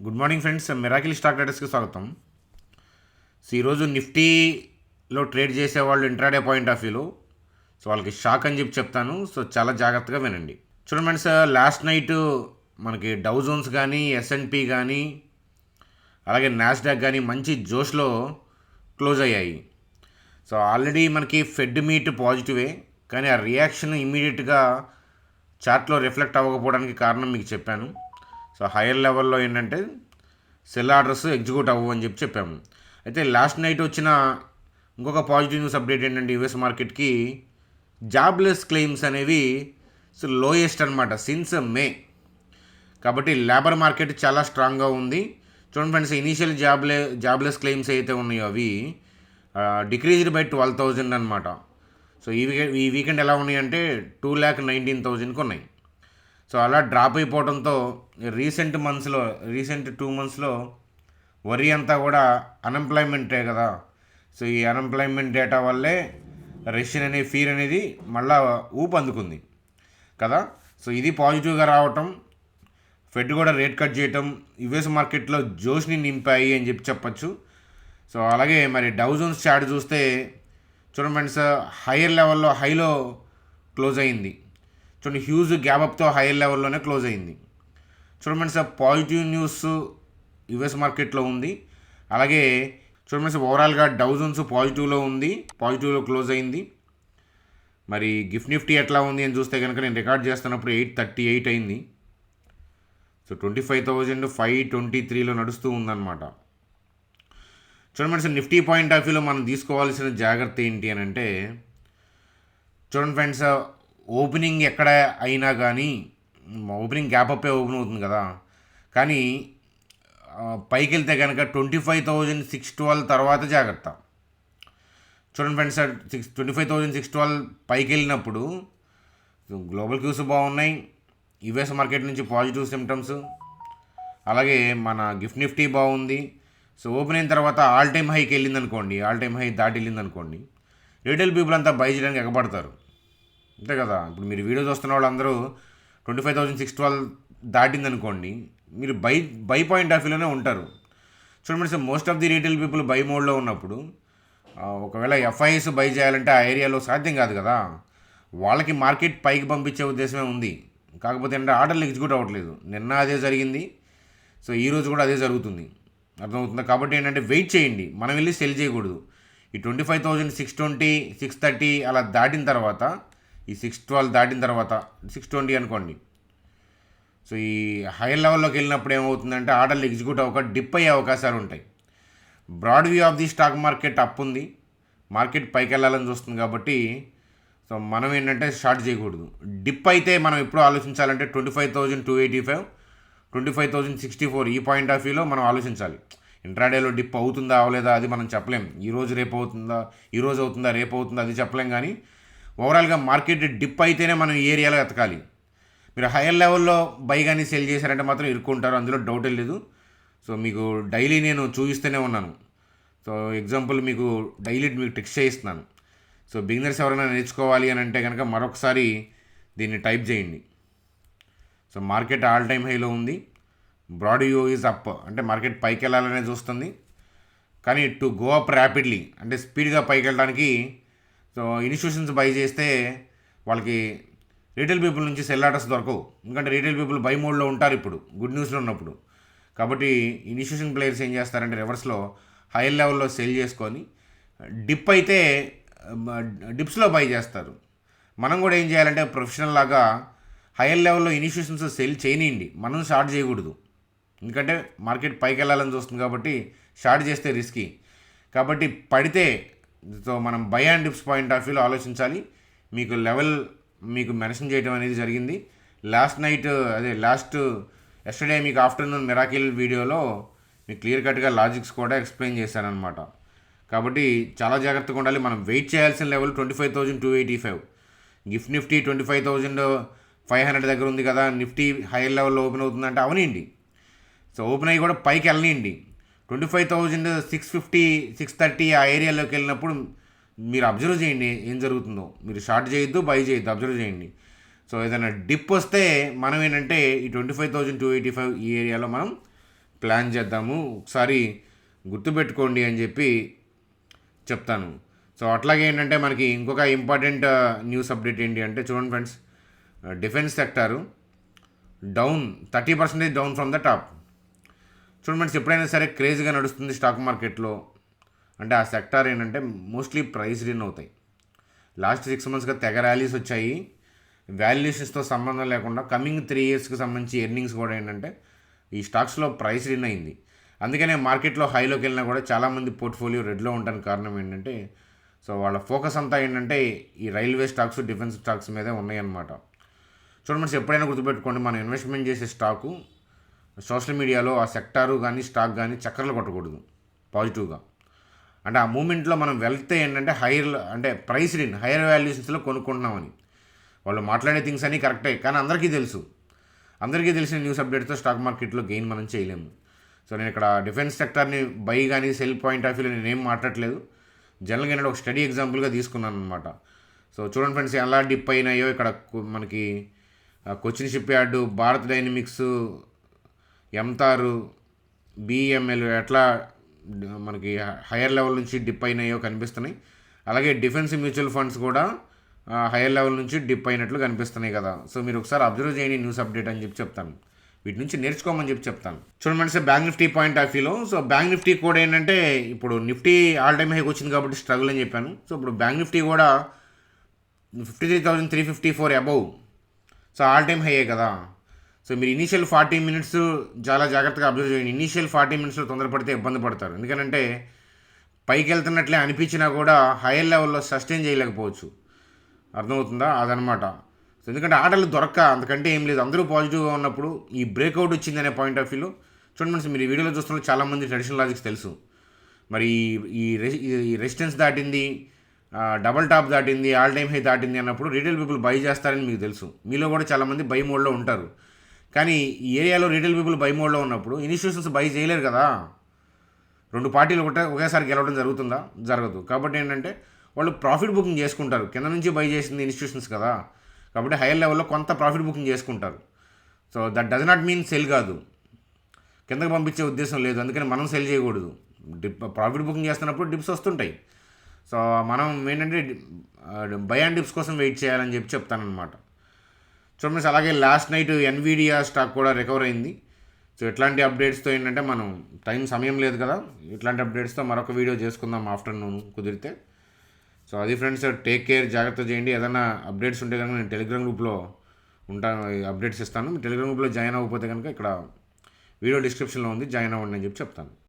Good morning friends, miracle stock ట్రేడర్స్కి స్వాగతం. ఈరోజు నిఫ్టీలో ట్రేడ్ చేసేవాళ్ళు ఇంట్రాడే పాయింట్ ఆఫ్ వ్యూలో వాళ్ళకి షాక్ అని చెప్తాను. చాలా జాగ్రత్తగా వినండి. చూడండి ఫ్రెండ్స్, లాస్ట్ నైట్ మనకి డౌ జోన్స్ కానీ ఎస్ఎన్పి కానీ అలాగే నాస్డాక్ కానీ మంచి జోష్లో క్లోజ్ అయ్యాయి. ఆల్రెడీ మనకి ఫెడ్ మీట్ పాజిటివే, కానీ ఆ రియాక్షన్ ఇమ్మీడియట్గా చార్ట్లో రిఫ్లెక్ట్ అవ్వకపోవడానికి కారణం మీకు చెప్పాను. హైయర్ లెవెల్లో ఏంటంటే సెల్ ఆర్డర్స్ ఎగ్జిక్యూట్ అవ్వవు అని చెప్పాము. అయితే లాస్ట్ నైట్ వచ్చిన ఇంకొక పాజిటివ్ న్యూస్ అప్డేట్ ఏంటంటే యూఎస్ మార్కెట్కి జాబ్లెస్ క్లెయిమ్స్ అనేవి లోయెస్ట్ అనమాట సిన్స్ మే. కాబట్టి లేబర్ మార్కెట్ చాలా స్ట్రాంగ్గా ఉంది. చూడండి ఫ్రెండ్స్, ఇనీషియల్ జాబ్లెస్ క్లెయిమ్స్ అయితే ఉన్నాయో అవి డిక్రీజ్డ్ బై 12,000 అనమాట. ఈ వీకెండ్ ఎలా ఉన్నాయంటే 2,19,000కి ఉన్నాయి. అలా డ్రాప్ అయిపోవడంతో రీసెంట్ 2 మంత్స్లో వరి అంతా కూడా అన్ఎంప్లాయ్మెంటే కదా. ఈ అన్ఎంప్లాయ్మెంట్ డేటా వల్లే రష్యన్ అనే ఫీర్ అనేది మళ్ళా ఊపు అందుకుంది కదా. ఇది పాజిటివ్గా రావటం, ఫెడ్ కూడా రేట్ కట్ చేయటం యుఎస్ మార్కెట్లో జోష్ని నింపాయి అని చెప్పచ్చు. అలాగే మరి డౌ జోన్స్ చార్ట్ చూస్తే చూడండి ఫ్రెండ్స్, హైయర్ లెవెల్లో హైలో క్లోజ్ అయింది. చూడండి, హ్యూజ్ గ్యాప్ అప్తో హైయర్ లెవెల్లోనే క్లోజ్ అయింది. చూడండి ఫ్రెండ్స్, పాజిటివ్ న్యూస్ యుఎస్ మార్కెట్లో ఉంది. అలాగే చూడండి ఫ్రెండ్స్, ఓవరాల్గా డౌ జోన్స్ పాజిటివ్లో క్లోజ్ అయింది. మరి గిఫ్ట్ నిఫ్టీ ఎట్లా ఉంది అని చూస్తే కనుక నేను రికార్డ్ చేస్తున్నప్పుడు 838 అయింది. 25,523లో నడుస్తూ ఉందన్నమాట. చూడండి ఫ్రెండ్స్, నిఫ్టీ పాయింట్ ఆఫ్ వ్యూలో మనం తీసుకోవాల్సిన జాగ్రత్త ఏంటి అని అంటే, చూడండి ఫ్రెండ్స్, ఓపెనింగ్ ఎక్కడ అయినా కానీ ఓపెనింగ్ గ్యాప్ అప్పే ఓపెన్ అవుతుంది కదా. కానీ పైకి వెళ్తే కనుక 25,612 తర్వాత జాగ్రత్త. చూడండి ఫ్రెండ్స్, 25,612 పైకి వెళ్ళినప్పుడు గ్లోబల్ క్యూస్ బాగున్నాయి, యుఎస్ మార్కెట్ నుంచి పాజిటివ్ సిమ్టమ్స్, అలాగే మన గిఫ్ట్ నిఫ్టీ బాగుంది. ఓపెన్ అయిన తర్వాత ఆల్ టైమ్ హైకి వెళ్ళిందనుకోండి, ఆల్ టైమ్ హై దాటి వెళ్ళిందనుకోండి, రీటైల్ పీపుల్ అంతా బై చేయడానికి ఎగబడతారు, అంతే కదా. ఇప్పుడు మీరు వీడియో చూస్తున్న వాళ్ళందరూ 25,612 దాటిందనుకోండి, మీరు బై పాయింట్ ఆఫ్ వ్యూలోనే ఉంటారు. చూడండి sir, most of the retail people by మోడ్లో ఉన్నప్పుడు ఒకవేళ ఎఫ్ఐఎస్ బై చేయాలంటే ఆ ఏరియాలో సాధ్యం కాదు కదా. వాళ్ళకి మార్కెట్ పైకి పంపించే ఉద్దేశమే ఉంది. కాకపోతే అంటే ఆర్డర్లు ఎగ్జిక్యూట్ అవ్వట్లేదు. నిన్న అదే జరిగింది, ఈరోజు కూడా అదే జరుగుతుంది, అర్థమవుతుందా. కాబట్టి ఏంటంటే వెయిట్ చేయండి, మనం వెళ్ళి సెల్ చేయకూడదు. ఈ 25,620 630 అలా దాటిన తర్వాత, ఈ 612 దాటిన తర్వాత 620 అనుకోండి, ఈ హైయర్ లెవెల్లోకి వెళ్ళినప్పుడు ఏమవుతుందంటే ఆర్డర్లు ఎగ్జిక్యూట్ అవ్వక డిప్ అయ్యే అవకాశాలు ఉంటాయి. Broad view of the stock market up ఉంది, మార్కెట్ పైకి వెళ్ళాలని చూస్తుంది. కాబట్టి మనం ఏంటంటే షార్ట్ చేయకూడదు. డిప్ అయితే మనం ఎప్పుడు ఆలోచించాలంటే 25,285 25,064 ఈ పాయింట్ ఆఫ్ వ్యూలో మనం ఆలోచించాలి. ఇంట్రాడేలో డిప్ అవుతుందా అవలేదా అది మనం చెప్పలేం. ఈరోజు రేపు అవుతుందా రేపు అవుతుందా అది చెప్పలేం. కానీ ఓవరాల్గా మార్కెట్ డిప్ అయితేనే మనం ఈ ఏరియాలో ఎతకాలి. మీరు హైయర్ లెవెల్లో బై కానీ సెల్ చేశారంటే మాత్రం ఇరుక్కుంటారు, అందులో డౌటే లేదు. మీకు డైలీ నేను చూపిస్తూనే ఉన్నాను. ఎగ్జాంపుల్ మీకు డైలీ మీకు ట్రిక్స్ చేయిస్తున్నాను. బిగినర్స్ ఎవరైనా నేర్చుకోవాలి అని అంటే కనుక మరొకసారి దీన్ని టైప్ చేయండి. మార్కెట్ ఆల్ టైమ్ హైలో ఉంది, బ్రాడ్ వ్యూ ఈజ్ అప్, అంటే మార్కెట్ పైకి వెళ్ళాలనే చూస్తుంది. కానీ టు గో అప్ ర్యాపిడ్లీ అంటే స్పీడ్గా పైకి వెళ్ళడానికి ఇన్స్టిట్యూషన్స్ బై చేస్తే వాళ్ళకి రీటైల్ పీపుల్ నుంచి సెల్ ఆర్డర్స్ దొరకవు. ఎందుకంటే రీటైల్ పీపుల్ బై మోడ్లో ఉంటారు ఇప్పుడు గుడ్ న్యూస్లో ఉన్నప్పుడు. కాబట్టి ఇన్స్టిట్యూషన్ ప్లేయర్స్ ఏం చేస్తారంటే రివర్స్లో హైయర్ లెవెల్లో సెల్ చేసుకొని డిప్ అయితే డిప్స్లో బై చేస్తారు. మనం కూడా ఏం చేయాలంటే ప్రొఫెషనల్ లాగా హైయర్ లెవెల్లో ఇన్స్టిట్యూషన్స్ సెల్ చేయనియండి, మనం షార్ట్ చేయకూడదు. ఎందుకంటే మార్కెట్ పైకి వెళ్ళాలని చూస్తుంది కాబట్టి షార్ట్ చేస్తే రిస్కీ. కాబట్టి పడితే మనం by and dips point of వ్యూలో ఆలోచించాలి. మీకు మెన్షన్ చేయడం అనేది జరిగింది లాస్ట్ ఎస్టర్డే మీకు ఆఫ్టర్నూన్ మిరాకిల్ వీడియోలో మీకు క్లియర్ కట్గా లాజిక్స్ కూడా ఎక్స్ప్లెయిన్ చేశానమాట. కాబట్టి చాలా జాగ్రత్తగా ఉండాలి. మనం వెయిట్ చేయాల్సిన లెవెల్ 25,285. గిఫ్ట్ నిఫ్టీ 25,500 దగ్గర ఉంది కదా. నిఫ్టీ హైయర్ లెవెల్లో ఓపెన్ అవుతుందంటే అవనియండి, ఓపెన్ అయ్యి కూడా పైకి వెళ్ళనియండి. 25,650 630 ఆ ఏరియాలోకి వెళ్ళినప్పుడు మీరు అబ్జర్వ్ చేయండి ఏం జరుగుతుందో. మీరు షార్ట్ చేయొద్దు, బై చేయొద్దు, అబ్జర్వ్ చేయండి. ఏదైనా డిప్ వస్తే మనం ఏంటంటే ఈ 25,285 ఈ ఏరియాలో మనం ప్లాన్ చేద్దాము, ఒకసారి గుర్తుపెట్టుకోండి అని చెప్పి చెప్తాను. సో అట్లాగే ఏంటంటే మనకి ఇంకొక ఇంపార్టెంట్ న్యూస్ అప్డేట్ ఏంటి అంటే చూడండి friends, defence sector down 30% down from the top. చూడండి ఫ్రెండ్స్, ఎప్పుడైనా సరే క్రేజ్గా నడుస్తుంది స్టాక్ మార్కెట్లో అంటే ఆ సెక్టార్ ఏంటంటే మోస్ట్లీ ప్రైస్డ్ ఇన్ అవుతాయి. లాస్ట్ 6 monthsగా తెగ ర్యాలీస్ వచ్చాయి. వాల్యుయేషన్స్తో సంబంధం లేకుండా కమింగ్ 3 yearsకి సంబంధించి ఎర్నింగ్స్ కూడా ఏంటంటే ఈ స్టాక్స్లో ప్రైస్ ఇన్ అయింది. అందుకనే మార్కెట్లో హైలోకి వెళ్ళినా కూడా చాలామంది పోర్ట్ఫోలియో రెడ్లో ఉండడానికి కారణం ఏంటంటే, సో వాళ్ళ ఫోకస్ అంతా ఏంటంటే ఈ రైల్వే స్టాక్స్, డిఫెన్స్ స్టాక్స్ మీదే ఉన్నాయన్నమాట. చూడండి, ఎప్పుడైనా గుర్తుపెట్టుకోండి, మనం ఇన్వెస్ట్మెంట్ చేసే స్టాకు సోషల్ మీడియాలో ఆ సెక్టారు కానీ స్టాక్ కానీ చక్కర్లు కొట్టకూడదు పాజిటివ్గా. అంటే ఆ మూమెంట్లో మనం వెళ్తే ఏంటంటే హైయర్ వాల్యుయేషన్స్లో కొనుక్కుంటున్నామని వాళ్ళు మాట్లాడే థింగ్స్ అన్నీ కరెక్టే, కానీ అందరికీ తెలిసిన న్యూస్ అప్డేట్తో స్టాక్ మార్కెట్లో గెయిన్ మనం చేయలేము. సో నేను ఇక్కడ డిఫెన్స్ సెక్టార్ని బై కానీ సెల్ పాయింట్ ఆఫ్ వ్యూలో నేనేం మాట్లాడలేదు, జనరల్గా నేను ఒక స్టడీ ఎగ్జాంపుల్గా తీసుకున్నాను అనమాట. సో చూడండి ఫ్రెండ్స్, ఎలా డిప్ అయినాయో ఇక్కడ మనకి Cochin shipyard, Bharat Dynamics, MTAR, BML ఎట్లా మనకి హైయర్ లెవెల్ నుంచి డిప్ అయినాయో కనిపిస్తున్నాయి. అలాగే డిఫెన్స్ మ్యూచువల్ ఫండ్స్ కూడా హైయర్ లెవెల్ నుంచి డిప్ అయినట్లు కనిపిస్తున్నాయి కదా. సో మీరు ఒకసారి అబ్జర్వ్ చేయండి న్యూస్ అప్డేట్ అని చెప్పి చెప్తాను, వీటి నుంచి నేర్చుకోమని చెప్పి చెప్తాను. చూడండి మనసి బ్యాంక్ నిఫ్టీ పాయింట్ ఆఫ్ వ్యూలో, సో బ్యాంక్ నిఫ్టీ కూడా ఏంటంటే ఇప్పుడు నిఫ్టీ ఆల్ టైమ్ హైకి వచ్చింది కాబట్టి స్ట్రగుల్ అని చెప్పాను. సో ఇప్పుడు బ్యాంక్ నిఫ్టీ కూడా 53,354 అబౌవ్, సో ఆల్ టైమ్ హైయే కదా. సో మీరు ఇనీషియల్ 40 minutes చాలా జాగ్రత్తగా అబ్జర్వ్ చేయండి. ఇనీషియల్ 40 minutesలో తొందరపడితే ఇబ్బంది పడతారు, ఎందుకంటే పైకి వెళ్తున్నట్లే అనిపించినా కూడా హైయర్ లెవెల్లో సస్టైన్ చేయలేకపోవచ్చు. అర్థమవుతుందా? అదనమాట. సో ఎందుకంటే ఆటలు దొరక్క అంతకంటే ఏం లేదు. అందరూ పాజిటివ్గా ఉన్నప్పుడు ఈ బ్రేక్అవుట్ వచ్చిందనే పాయింట్ ఆఫ్ వ్యూలో చూడండి మనసు, మీరు ఈ వీడియోలో చూస్తున్న చాలామంది ట్రెడిషనల్ లాజిక్స్ తెలుసు. మరి ఈ రెసిస్టెన్స్ దాటింది, డబల్ టాప్ దాటింది, ఆల్ టైమ్ హై దాటింది అన్నప్పుడు రీటైల్ పీపుల్ బై చేస్తారని మీకు తెలుసు. మీలో కూడా చాలామంది బై మోడ్లో ఉంటారు. కానీ ఈ ఏరియాలో రీటైల్ పీపుల్ బై మోడ్లో ఉన్నప్పుడు ఇన్స్టిట్యూషన్స్ బై చేయలేరు కదా. రెండు పార్టీలు ఒకేసారి గెలవడం జరుగుతుందా? జరగదు. కాబట్టి ఏంటంటే వాళ్ళు ప్రాఫిట్ బుకింగ్ చేసుకుంటారు. కింద నుంచి బై చేసింది ఇన్స్టిట్యూషన్స్ కదా, కాబట్టి హైయర్ లెవెల్లో కొంత ప్రాఫిట్ బుకింగ్ చేసుకుంటారు. So that does not mean cell కాదు, కిందకి పంపించే ఉద్దేశం లేదు. అందుకని మనం సెల్ చేయకూడదు. ప్రాఫిట్ బుకింగ్ చేస్తున్నప్పుడు డిప్స్ వస్తుంటాయి. సో మనం ఏంటంటే బై అండ్ డిప్స్ కోసం వెయిట్ చేయాలని చెప్పి చెప్తానమాట. చూడండి, అలాగే లాస్ట్ నైట్ ఎన్విడియా స్టాక్ కూడా రికవర్ అయింది. సో ఇట్లాంటి అప్డేట్స్తో ఏంటంటే మనం సమయం లేదు కదా, ఇట్లాంటి అప్డేట్స్తో మరొక వీడియో చేసుకుందాం ఆఫ్టర్నూన్ కుదిరితే. సో అది ఫ్రెండ్స్, టేక్ కేర్, జాగ్రత్త చేయండి. ఏదైనా అప్డేట్స్ ఉంటే కనుక నేను టెలిగ్రామ్ గ్రూప్లో ఉంటాను, అప్డేట్స్ ఇస్తాను. టెలిగ్రామ్ గ్రూప్లో జాయిన్ అవ్వకపోతే కనుక ఇక్కడ వీడియో డిస్క్రిప్షన్లో ఉంది, జాయిన్ అవ్వండి అని చెప్పి చెప్తాను.